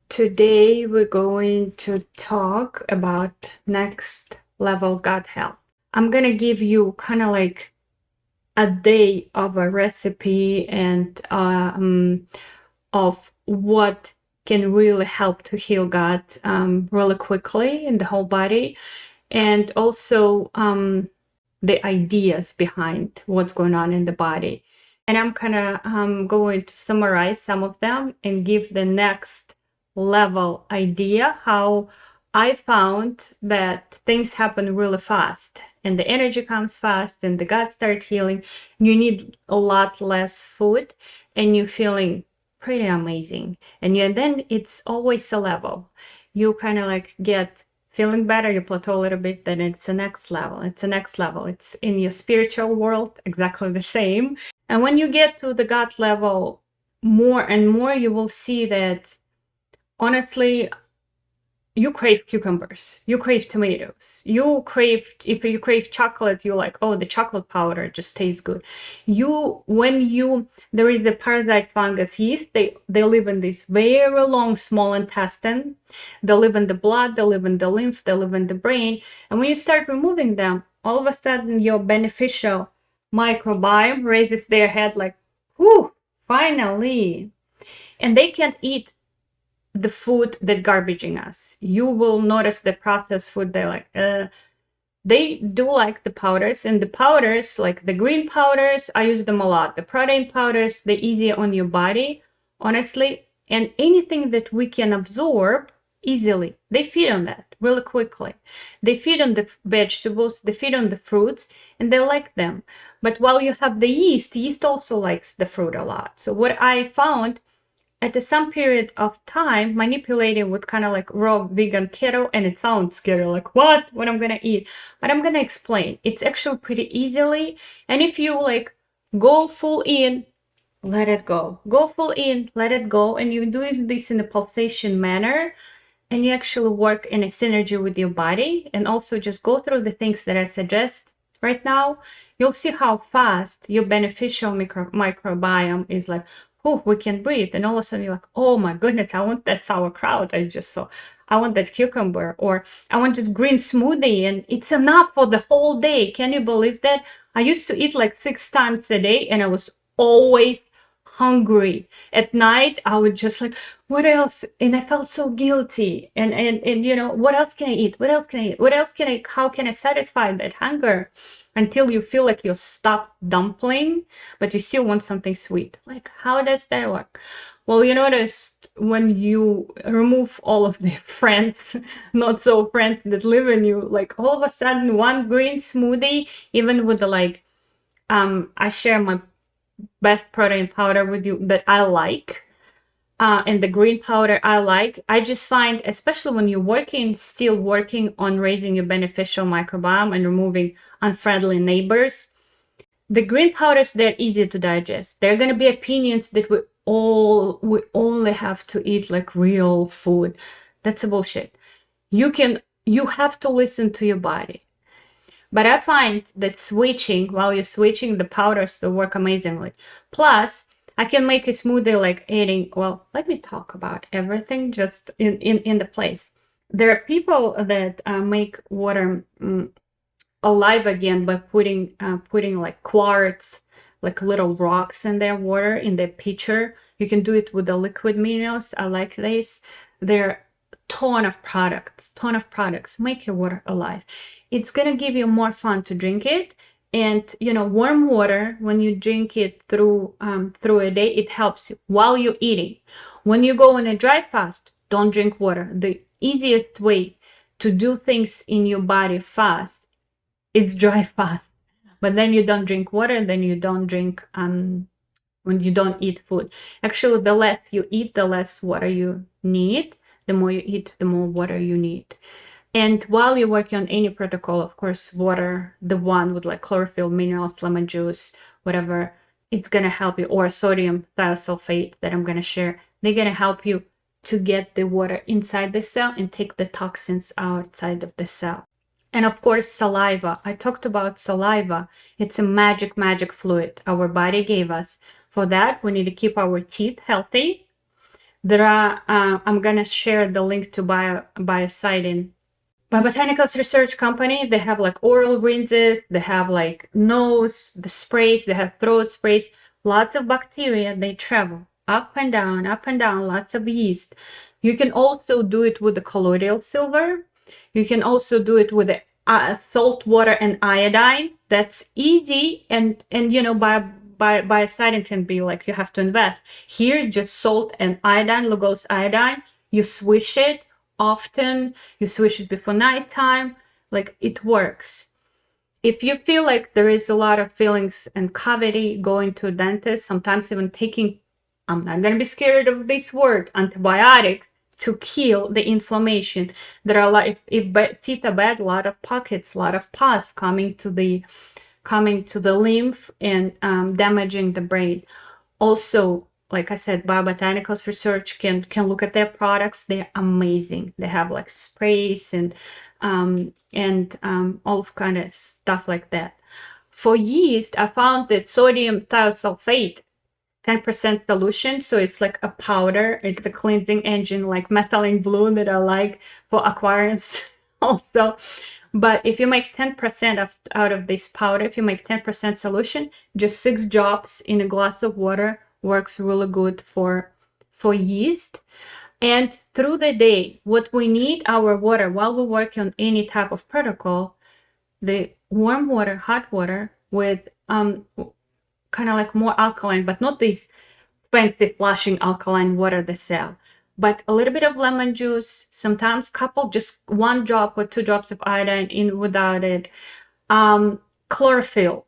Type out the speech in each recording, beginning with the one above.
Today we're going to talk about next level gut health. I'm gonna give you kind of like a day of a recipe and of what can really help to heal gut really quickly in the whole body, and also the ideas behind what's going on in the body. And I'm kind of going to summarize some of them and give the next level idea how I found that things happen really fast and the energy comes fast and the gut start healing. You need a lot less food and you're feeling pretty amazing. Then it's always a level. You kind of like get feeling better, you plateau a little bit, then it's the next level. It's the next level. It's in your spiritual world, exactly the same. And when you get to the gut level more and more, you will see that honestly, you crave cucumbers, you crave tomatoes, if you crave chocolate, you're like, oh, the chocolate powder just tastes good. There is a parasite fungus yeast, they live in this very long small intestine. They live in the blood, they live in the lymph, they live in the brain. And when you start removing them, all of a sudden your beneficial microbiome raises their head like, whew, finally. And they can't eat the food that garbaging us. You will notice the processed food, they're like, they do like the powders, and the powders, like the green powders, I use them a lot. The protein powders, they're easier on your body, honestly. And anything that we can absorb easily, they feed on that really quickly. They feed on the vegetables, they feed on the fruits, and they like them. But while you have the yeast also likes the fruit a lot. So what I found at some period of time manipulating with kind of like raw vegan keto, and it sounds scary, like what I'm gonna eat, but I'm gonna explain. It's actually pretty easily, and if you like go full in, let it go full in, let it go, and you do this in a pulsation manner, and you actually work in a synergy with your body, and also just go through the things that I suggest right now, you'll see how fast your beneficial microbiome is like, oh, we can breathe. And all of a sudden you're like, oh my goodness, I want that sauerkraut I just saw. I want that cucumber, or I want this green smoothie, and it's enough for the whole day. Can you believe that? I used to eat like 6 times a day, and I was always hungry. At night, I would just like, what else? And I felt so guilty. And you know, what else can I eat? What else can I eat? What else can I, how can I satisfy that hunger? Until you feel like you're stuffed dumpling, but you still want something sweet. Like, how does that work? Well, you noticed when you remove all of the friends, not so friends that live in you, like all of a sudden one green smoothie, even with the like, I share my best protein powder with you that I like, and the green powder I like. I just find, especially when you're still working on raising your beneficial microbiome and removing unfriendly neighbors, the green powders, they're easy to digest. There are going to be opinions that we only have to eat like real food. That's a bullshit. You have to listen to your body. But I find that while you're switching, the powders will work amazingly. Plus, I can make a smoothie like eating, well, let me talk about everything just in the place. There are people that make water alive again by putting like quartz, like little rocks in their water, in their pitcher. You can do it with the liquid minerals. I like this. There ton of products make your water alive. It's gonna give you more fun to drink it, and you know, warm water, when you drink it through a day, it helps you while you're eating. When you go on a dry fast, don't drink water. The easiest way to do things in your body fast is dry fast, but then you don't drink water, then you don't drink when you don't eat food. Actually, the less you eat, the less water you need. The more you eat, the more water you need. And while you're working on any protocol, of course, water, the one with like chlorophyll, minerals, lemon juice, whatever, it's going to help you, or sodium thiosulfate that I'm going to share. They're going to help you to get the water inside the cell and take the toxins outside of the cell. And of course, saliva. I talked about saliva. It's a magic fluid our body gave us. For that, we need to keep our teeth healthy. There are, I'm gonna share the link to biocidin. My botanicals research company, they have like oral rinses, they have like nose, the sprays, they have throat sprays, lots of bacteria, they travel up and down, lots of yeast. You can also do it with the colloidal silver. You can also do it with the salt water and iodine. That's easy, and you know, biocidin can be like you have to invest. Here, just salt and iodine, Lugos iodine. You swish it often, you swish it before nighttime, like it works. If you feel like there is a lot of feelings and cavity, going to a dentist, sometimes even taking, I'm not going to be scared of this word, antibiotic to kill the inflammation. There are a lot, if teeth are bad, a lot of pockets, a lot of pus coming to the lymph and damaging the brain. Also, like I said, biobotanicals research can look at their products. They're amazing. They have like sprays and all of kind of stuff like that. For yeast, I found that sodium thiosulfate, 10% solution, so it's like a powder. It's a cleansing engine, like methylene blue that I like for aquariums also. But if you make 10% out of this powder, if you make 10% solution, just 6 drops in a glass of water works really good for yeast. And through the day, what we need our water while we work on any type of protocol, the warm water, hot water with kind of like more alkaline, but not this fancy flushing alkaline water they sell, but a little bit of lemon juice, sometimes couple, just 1 drop or 2 drops of iodine in without it. Chlorophyll,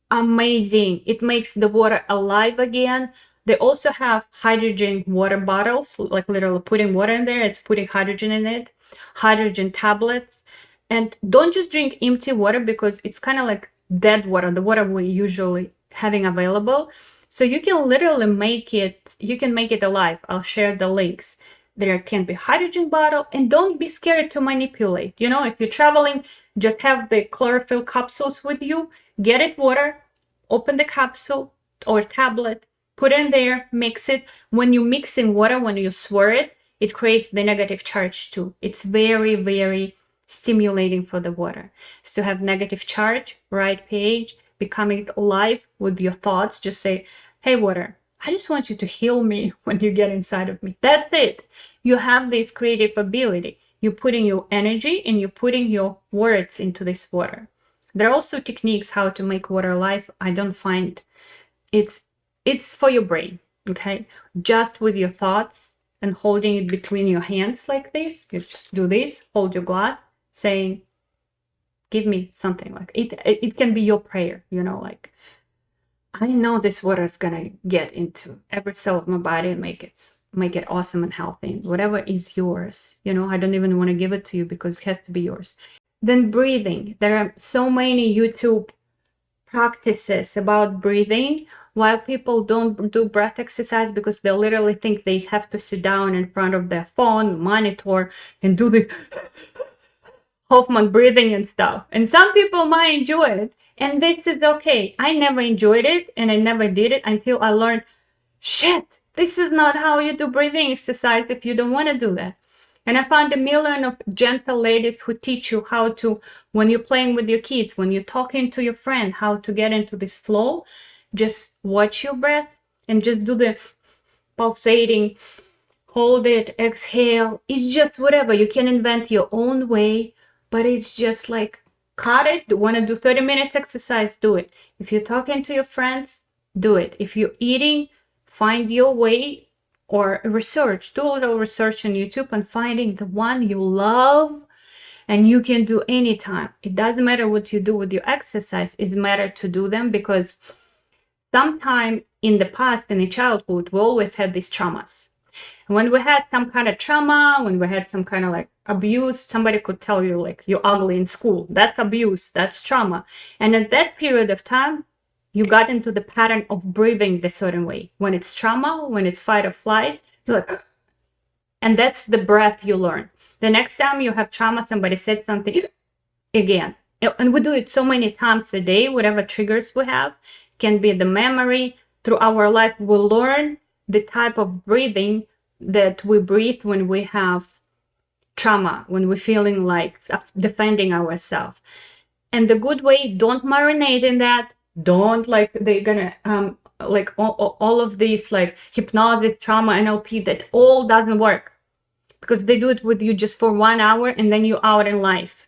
amazing. It makes the water alive again. They also have hydrogen water bottles, like literally putting water in there, it's putting hydrogen in it, hydrogen tablets. And don't just drink empty water, because it's kind of like dead water, the water we usually having available. So you can literally make it alive. I'll share the links. There can be hydrogen bottle, and don't be scared to manipulate. You know, if you're traveling, just have the chlorophyll capsules with you, get it water, open the capsule or tablet, put in there, mix it. When you mix in water, when you swirl it, it creates the negative charge too. It's very, very stimulating for the water. So to have negative charge, right pH, becoming alive with your thoughts, just say, hey water, I just want you to heal me when you get inside of me. That's it. You have this creative ability. You're putting your energy and you're putting your words into this water. There are also techniques how to make water alive. I don't find it's for your brain, okay? Just with your thoughts and holding it between your hands like this. You just do this, hold your glass, saying, give me something. Like it can be your prayer, you know, like, I know this water is gonna get into every cell of my body and make it awesome and healthy. Whatever is yours, you know, I don't even want to give it to you because it has to be yours. Then breathing. There are so many YouTube practices about breathing, while people don't do breath exercise because they literally think they have to sit down in front of their phone, monitor, and do this Hoffman breathing and stuff. And some people might enjoy it, and this is okay. I never enjoyed it, and I never did it until I learned, shit, this is not how you do breathing exercise if you don't want to do that. And I found a million of gentle ladies who teach you how to, when you're playing with your kids, when you're talking to your friend, how to get into this flow. Just watch your breath and just do the pulsating, hold it, exhale. It's just whatever. You can invent your own way, but it's just like, cut it. Want to do 30 minutes exercise? Do it. If you're talking to your friends, do it. If you're eating, find your way, or research. Do a little research on YouTube and finding the one you love and you can do anytime. It doesn't matter what you do with your exercise. It's matter to do them, because sometime in the past, in the childhood, we always had these traumas. When we had some kind of trauma, when we had some kind of like abuse, somebody could tell you like you're ugly in school. That's abuse, that's trauma. And at that period of time, you got into the pattern of breathing the certain way. When it's trauma, when it's fight or flight, you're like, and that's the breath you learn. The next time you have trauma, somebody said something again. And we do it so many times a day, whatever triggers we have, can be the memory. Through our life, we'll learn the type of breathing that we breathe when we have trauma, when we're feeling like defending ourselves. And the good way, don't marinate in that. Don't like they're gonna like all of these like hypnosis, trauma, NLP, that all doesn't work, because they do it with you just for 1 hour and then you're out in life.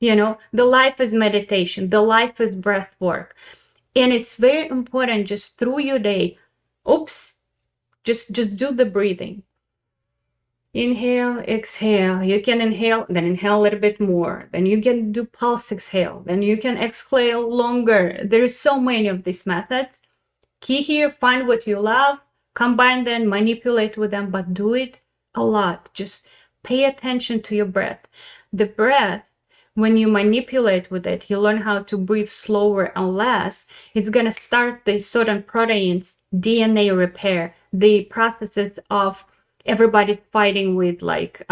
You know, the life is meditation, the life is breath work. And it's very important just through your day. Oops, just do the breathing. Inhale, exhale. You can inhale, then inhale a little bit more. Then you can do pulse exhale. Then you can exhale longer. There's so many of these methods. Key here, find what you love, combine them, manipulate with them, but do it a lot. Just pay attention to your breath. The breath, when you manipulate with it, you learn how to breathe slower and less. It's going to start the certain proteins, DNA repair, the processes of everybody's fighting with like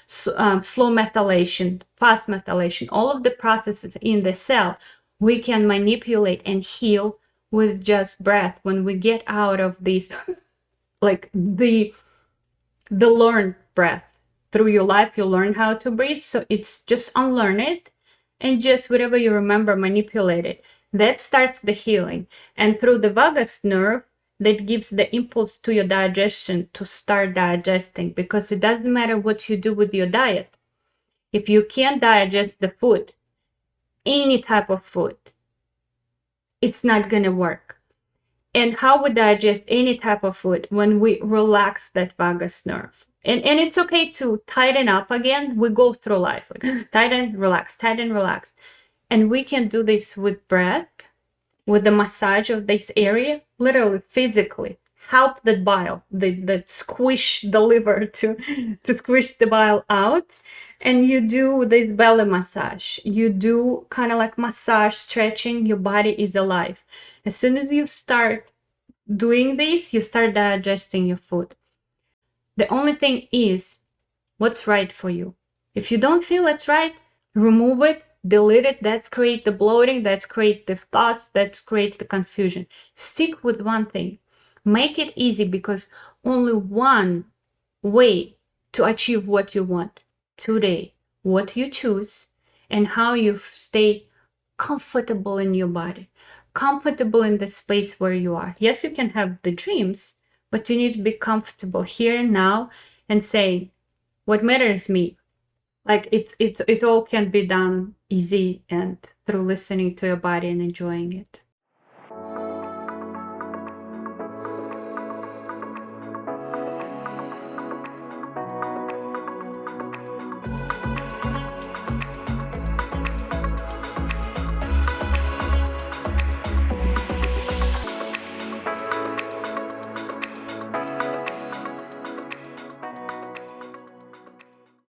slow methylation, fast methylation, all of the processes in the cell, we can manipulate and heal with just breath. When we get out of this, like the learned breath through your life, you learn how to breathe. So it's just unlearn it and just whatever you remember, manipulate it. That starts the healing. And through the vagus nerve, that gives the impulse to your digestion to start digesting, because it doesn't matter what you do with your diet. If you can't digest the food, any type of food, it's not going to work. And how we digest any type of food? When we relax that vagus nerve. And it's okay to tighten up again. We go through life like tighten, relax, tighten, relax. And we can do this with breath, with the massage of this area, literally physically help that bile, that squish the liver to squish the bile out. And you do this belly massage. You do kind of like massage, stretching. Your body is alive. As soon as you start doing this, you start digesting your food. The only thing is what's right for you. If you don't feel it's right, remove it, delete it. That's create the bloating, that's create the thoughts, that's create the confusion. Stick with one thing. Make it easy, because only one way to achieve what you want today, what you choose, and how you stay comfortable in your body, comfortable in the space where you are. Yes, you can have the dreams, but you need to be comfortable here and now and say, what matters me? Like it all can be done easy and through listening to your body and enjoying it.